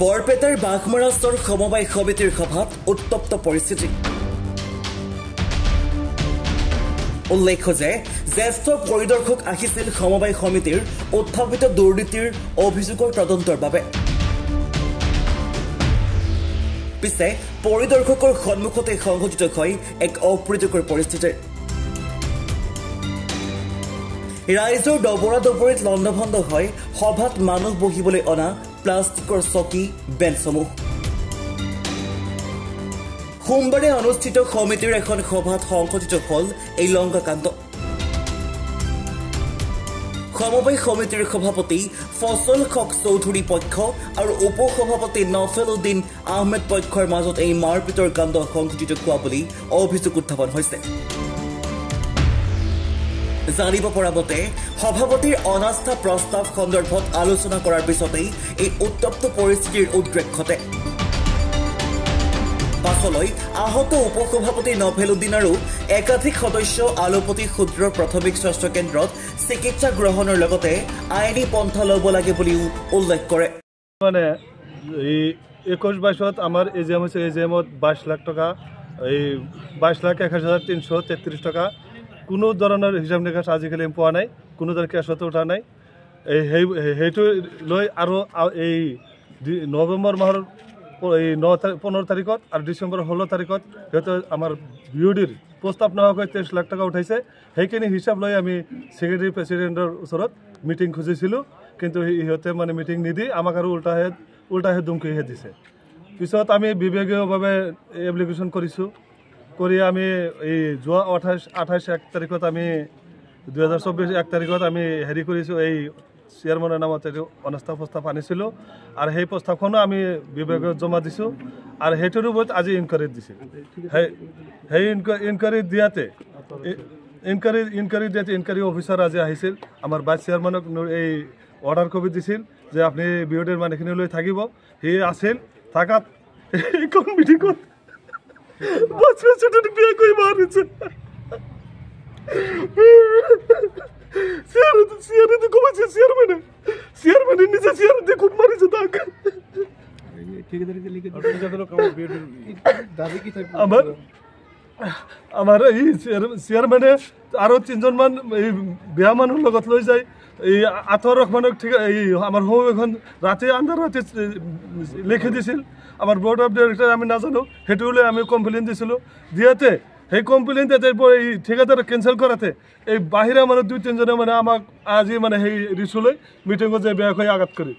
বৰপেটাৰ বাঘমৰাস্তৰ সমবায় সমিতিৰ সভাত উত্তপ্ত পৰিস্থিতি। উল্লেখ্য যে জ্যেষ্ঠ পৰিদৰ্শক আহিছিল সমবায় সমিতিৰ উত্থাপিত দুৰ্নীতিৰ অভিযোগৰ তদন্তৰ বাবে। পিছে পৰিদৰ্শকৰ সন্মুখতে সংঘটিত হয় এক অপ্ৰীতিকৰ পৰিস্থিতি। ৰাইজৰ দবৰা দবৰিত লণ্ডভণ্ড হয় সভাত মানুহ বহিবলৈ অনা প্লাষ্টিকৰ চকী বেঞ্চসমূহ। সোমবাৰে অনুষ্ঠিত সমিতিৰ এখন সভাত সংঘটিত হল এই লংকাকাণ্ড। সমবায় সমিতিৰ সভাপতি ফজল হক চৌধুৰী পক্ষ আৰু উপ সভাপতি নফেল উদ্দিন আহমেদ পক্ষৰ মাজত এই মাৰপিটৰ কাণ্ড সংঘটিত হোৱা বুলি অভিযোগ উত্থাপন হৈছে। জানিব পৰা মতে সভাপতিৰ অনাস্থা প্ৰস্তাৱ সন্দৰ্ভত আলোচনা কৰাৰ পিছতেই এই উত্তপ্ত পৰিস্থিতিৰ উদ্ৰেক ঘটে। পাছলৈ আহত উপ সভাপতি নভেল উদ্দিন আৰু একাধিক সদস্য আলোপতি ক্ষুদ্ৰ প্ৰাথমিক স্বাস্থ্য কেন্দ্ৰত চিকিৎসা গ্ৰহণৰ লগতে আইনী পন্থা ল'ব লাগে বুলিও উল্লেখ কৰে। মানে এই 21-22 আমাৰ এজিএম হৈছে, এজিএমত 22 লাখ টকা, এই 22,81,333 টকা কোনো ধৰণৰ হিচাপ নিকাচ আজিকালি পোৱা নাই, কোনো ধৰণৰ কেছতো উঠা নাই। সেইটো লৈ আৰু এই নৱেম্বৰ মাহৰ 15 তাৰিখত আৰু ডিচেম্বৰ 16 তাৰিখত সিহঁতে আমাৰ বিউডিৰ প্ৰস্তাৱ নোহোৱাকৈ 23 লাখ টকা উঠাইছে। সেইখিনি হিচাপ লৈ আমি ছেক্ৰেটাৰী প্ৰেচিডেণ্টৰ ওচৰত মিটিং খুজিছিলোঁ, কিন্তু সিহঁতে মানে মিটিং নিদি আমাক আৰু উল্টাহে ধুমকিহে দিছে। পিছত আমি বিভাগীয়ভাৱে এপ্লিকেশ্যন কৰিছোঁ, কৰি আমি এই যোৱা 28 তাৰিখত আমি 2024 1 তাৰিখত আমি হেৰি কৰিছোঁ, এই চেয়াৰমেনৰ নামত এইটো অনাস্থা প্ৰস্তাৱ আনিছিলোঁ আৰু সেই প্ৰস্তাৱখনো আমি বিভাগত জমা দিছোঁ আৰু সেইটোৰ ওপৰত আজি ইনকুৱাৰী দিছিল। সেই ইনকুৱাৰী দিয়াতে ইনকুৱাৰী অফিচাৰ আজি আহিছিল, আমাৰ ভাইচ চেয়াৰমেনক এই অৰ্ডাৰ কপি দিছিল যে আপুনি বিউডিৰ মানুহখিনি লৈ থাকিব। সি আছিল থাকাত এইখন মিটিঙত বিয়া কৰি মাৰিছে। আমাৰ এই চেয়াৰমেনে আৰু 3জনমান এই বেয়া মানুহৰ লগত লৈ যায়। এই 18 মানক ঠিক এই আমাৰ সৌ এখন ৰাতি আন্ধাৰ ৰাতি লিখি দিছিল। আমাৰ বৰ্ড অফ ডাইৰেক্টৰ আমি নাজানো, সেইটো লৈ আমি কমপ্লেইন দিছিলোঁ। দিয়াতে সেই কমপ্লেইন দিয়াতে এই ঠিকাদাৰ কেঞ্চেল কৰাতে এই বাহিৰা মানুহ 2-3জনে মানে আমাক আজি মানে সেই ৰিচুলৈ মিটিঙত যে বেয়া হৈ আঘাত কৰি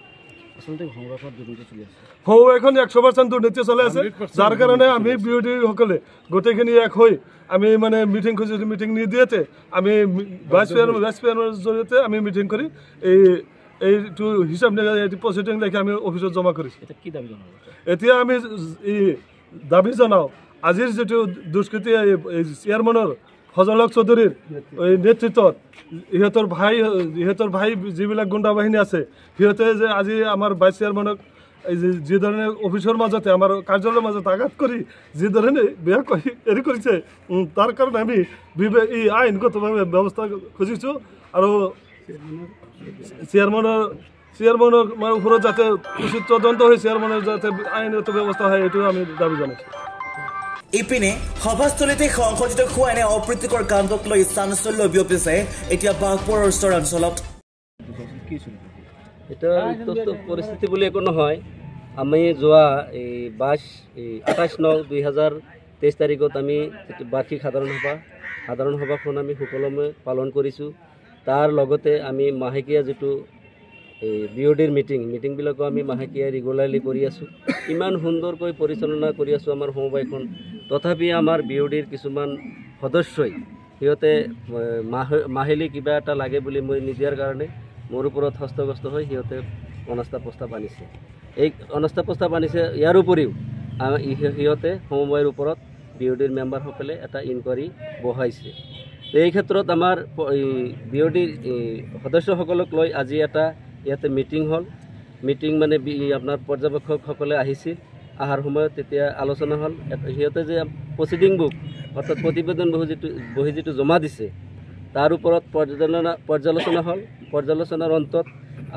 সৌ এখন 100% দুৰ্নীতি চলাই আছে, যাৰ কাৰণে আমি বিউডি সকলে গোটেইখিনি এক হৈ আমি মানে মিটিং খুজিছোঁ। মিটিং নিদিয়াতে আমি ভাইচ চেয়াৰমেনৰ জৰিয়তে আমি মিটিং কৰি এইটো হিচাপ প্ৰচিডিং লেখি আমি অফিচত জমা কৰিছোঁ। এতিয়া আমি দাবী জনাওঁ, আজিৰ যিটো দুষ্কৃতি চেয়াৰমেনৰ ফজল হক চৌধুৰীৰ নেতৃত্বত ইহঁতৰ ভাই যিবিলাক গুণ্ডা বাহিনী আছে, সিহঁতে যে আজি আমাৰ ভাইচ চেয়াৰমেনক যিধৰণে অফিচৰ মাজতে আমাৰ কাৰ্যালয়ৰ মাজত আঘাত কৰি যিধৰণে বেয়া কৰি হেৰি কৰিছে, তাৰ কাৰণে আমি এই আইনগতভাৱে ব্যৱস্থা খুজিছোঁ আৰু চেয়াৰমেনৰ ওপৰত যাতে উচিত তদন্ত হৈ চেয়াৰমেনৰ যাতে আইনগত ব্যৱস্থা হয়, এইটো আমি দাবী জনাইছোঁ। ইপিনে সভাস্থলীতে সংঘটিত হোৱা এনে অপ্ৰীতিকৰ কাণ্ডক লৈ চাঞ্চল্য বিয়পিছে এতিয়া বাঘপুৰৰ উত্তৰাঞ্চলত। এটা পৰিস্থিতি বুলি একো নহয়। আমি যোৱা এই 28/9/2023 তাৰিখত আমি বাৰ্ষিক সাধাৰণ সভাখন আমি সুকলমে পালন কৰিছোঁ। তাৰ লগতে আমি মাহেকীয়া যিটো এই বিউডিৰ মিটিংবিলাকো আমি মাহেকীয়া ৰেগুলাৰলি কৰি আছোঁ। ইমান সুন্দৰকৈ পৰিচালনা কৰি আছোঁ আমাৰ সমবায়খন। তথাপি আমাৰ বিউডিৰ কিছুমান সদস্যই সিহঁতে মাহিলী কিবা এটা লাগে বুলি মই নিদিয়াৰ কাৰণে মোৰ ওপৰত হস্তগস্ত হৈ সিহঁতে অনাস্থা প্ৰস্তাৱ আনিছে। এই অনাস্থা প্ৰস্তাৱ আনিছে। ইয়াৰ উপৰিও সিহঁতে সমবায়ৰ ওপৰত বিউডিৰ মেম্বাৰসকলে এটা ইনকুৱাৰী বহাইছে। এই ক্ষেত্ৰত আমাৰ বিউডিৰ সদস্যসকলক লৈ আজি এটা ইয়াতে মিটিং হ'ল। মিটিং মানে আপোনাৰ পৰ্যবেক্ষকসকলে আহিছিল, অহাৰ সময়ত তেতিয়া আলোচনা হ'ল। সিহঁতে যে প্ৰচিডিং বুক অৰ্থাৎ প্ৰতিবেদন বহি যিটো জমা দিছে তাৰ ওপৰত পৰ্যালোচনা হ'ল। পৰ্যালোচনাৰ অন্তত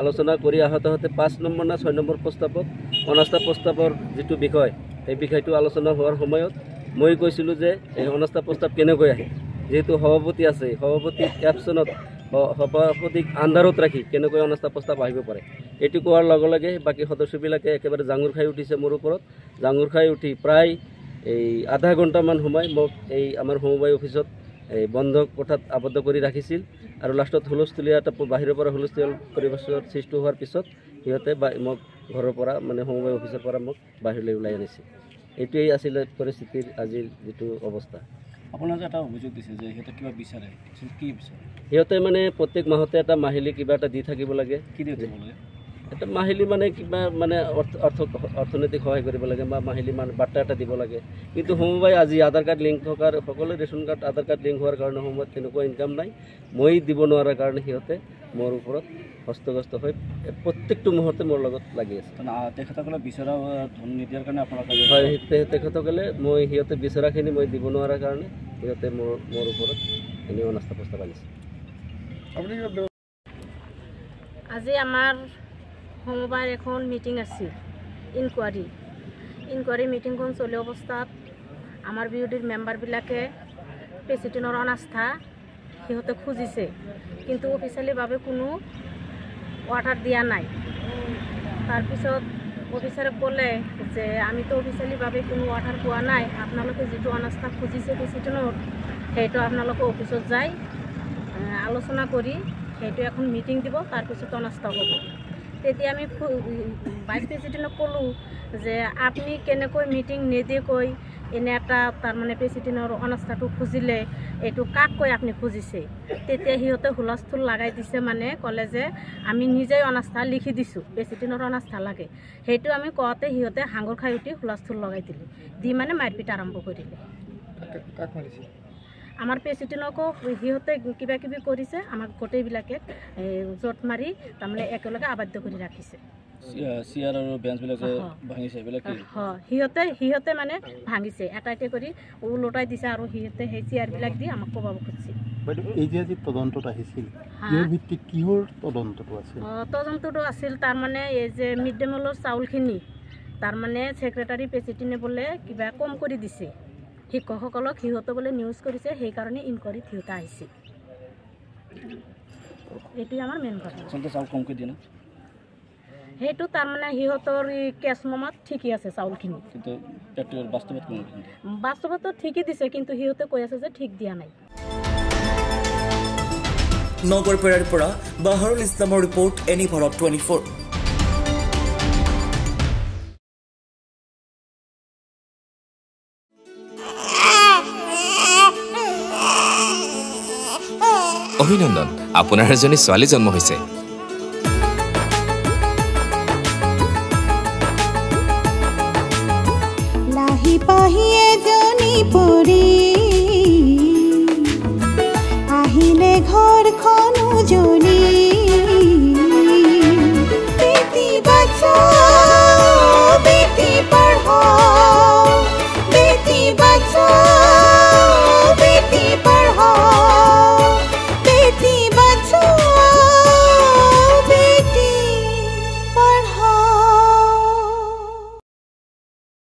আলোচনা কৰি আহোঁতে 5 নম্বৰ না 6 নম্বৰ প্ৰস্তাৱত অনাস্থা প্ৰস্তাৱৰ যিটো বিষয় এই বিষয়টো আলোচনা হোৱাৰ সময়ত মই কৈছিলোঁ যে এই অনাস্থা প্ৰস্তাৱ কেনেকৈ আহে, যেহেতু সভাপতি আছে, সভাপতি এপশ্যনত সভাপতিক আণ্ডাৰত ৰাখি কেনেকৈ অনাস্থা প্ৰস্তাৱ আহিব পাৰে। এইটো কোৱাৰ লগে লগে বাকী সদস্যবিলাকে একেবাৰে জাঙুৰ খাই উঠিছে মোৰ ওপৰত। জাঙুৰ খাই উঠি প্ৰায় এই আধা ঘণ্টামান সময় মোক এই আমাৰ সমবায় অফিচত এই বন্ধ কোঠাত আবদ্ধ কৰি ৰাখিছিল আৰু লাষ্টত হুলস্থুলীয়া এটা বাহিৰৰ পৰা হুলস্থুলীয়া পৰিৱেশৰ সৃষ্টি হোৱাৰ পিছত সিহঁতে মোক ঘৰৰ পৰা মানে সমবায় অফিচৰ পৰা মোক বাহিৰলৈ ওলাই আনিছে। এইটোৱেই আছিলে পৰিস্থিতিৰ আজিৰ যিটো অৱস্থা। আপোনালোকে এটা অভিযোগ দিছে যে সিহঁতে কিবা বিচাৰে, কি বিচাৰে? সিহঁতে মানে প্ৰত্যেক মাহতে এটা মাহিলী কিবা এটা দি থাকিব লাগে। কি দিব লাগে? এটা মাহিলী মানে কিবা মানে অৰ্থনৈতিক সহায় কৰিব লাগে বা মাহিলী মানে বাৰ্তা এটা দিব লাগে। কিন্তু সমবায় আজি আধাৰ কাৰ্ড লিংক থকাৰ সকলোৱে ৰেচন কাৰ্ড আধাৰ কাৰ্ড লিংক হোৱাৰ কাৰণে সময়ত তেনেকুৱা ইনকাম নাই। মই দিব নোৱাৰাৰ কাৰণে সিহঁতে মোৰ ওপৰত হস্তগস্ত হৈ প্ৰত্যেকটো মুহূৰ্তে মোৰ লগত লাগি আছে। তেখেতসকলে বিচৰা ধন নিদিয়াৰ কাৰণে আপোনালোকে? হয়, তেখেতসকলে সিহঁতে বিচৰাখিনি মই দিব নোৱাৰাৰ কাৰণে সিহঁতে মোৰ ওপৰত এনে অনাস্থা প্ৰস্তাৱ আনিছে। আজি আমাৰ সমবায়ৰ এখন মিটিং আছিল, ইনকুৱাৰী মিটিংখন চলি অৱস্থাত আমাৰ বিউডিৰ মেম্বাৰবিলাকে প্ৰেচিডেণ্টৰ অনাস্থা সিহঁতে খুজিছে, কিন্তু অফিচিয়েলিভাৱে কোনো অৰ্ডাৰ দিয়া নাই। তাৰপিছত অফিচাৰে ক'লে যে আমিতো অফিচিয়েলিভাৱে কোনো অৰ্ডাৰ পোৱা নাই, আপোনালোকে যিটো অনাস্থা খুজিছে প্ৰেচিডেণ্টত সেইটো আপোনালোকে অফিচত যাই আলোচনা কৰি সেইটো এখন মিটিং দিব, তাৰপিছত অনাস্থা হ'ব। তেতিয়া আমি ভাইচ প্ৰেচিডেণ্টক ক'লোঁ যে আপুনি কেনেকৈ মিটিং নিদিয়াকৈ এনে এটা তাৰমানে প্ৰেচিডেণ্টৰ অনাস্থাটো খুজিলে, এইটো কাক কৈ আপুনি খুজিছে? তেতিয়া সিহঁতে হুলস্থুল লগাই দিছে, মানে ক'লে যে আমি নিজেই অনাস্থা লিখি দিছোঁ, প্ৰেচিডেণ্টৰ অনাস্থা লাগে। সেইটো আমি কওঁতে সিহঁতে হাঙৰ খাই উঠি হুলস্থুল লগাই দিলে, দি মানে মাৰপিট আৰম্ভ কৰিলে। আমাৰ প্ৰেচিডেণ্টকো সিহঁতে কিবা কিবি কৰিছে, আমাক গোটেইবিলাকে জোট মাৰি তাৰমানে একেলগে আবদ্ধ কৰি ৰাখিছে। চেয়াৰ আৰু বেঞ্চবিলাকে ভাঙিছে, সিহঁতে মানে ভাঙিছে, এটা কৰি ওলোটাই দিছে আৰু সিহঁতে সেই চেয়াৰবিলাক দি আমাক ক'ব খুজিছে। এই যে আজি তদন্তত আহিছিল, কিহৰ ভিত্তিত কিহৰ তদন্তটো আছিল? তদন্তটো আছিল তাৰমানে এই যে মিড ডে মিলৰ চাউলখিনি তাৰমানে ছেক্ৰেটাৰী প্ৰেচিডেণ্টে বোলে কিবা কম কৰি দিছে শিক্ষকসকলক, সিহঁতে বোলে নিউজ কৰিছে, সেইকাৰণে ইনকুৱাৰীত সিহঁতে আহিছে। এইটোৱে আমাৰ মেইন কথা। চাউল কমকৈ দিয়ে না? সেইটো তাৰমানে সিহঁতৰ কেছ মমত ঠিকেই আছে চাউলখিনি, কিন্তু বাস্তৱতো ঠিকেই দিছে, কিন্তু সিহঁতে কৈ আছে যে ঠিক দিয়া নাই। নগৰপেৰাৰ পৰা বাহাৰুল ইছলামৰ ৰিপৰ্ট, এনি ভাৰত 24। অভিনন্দন, আপোনাৰ এজনী ছোৱালী জন্ম হৈছে। লাহি পাহি এজনী পৰি আহিলে ঘৰখন উজলি, বেটি বচাও বেটি পঢ়াও, বেটি বচাও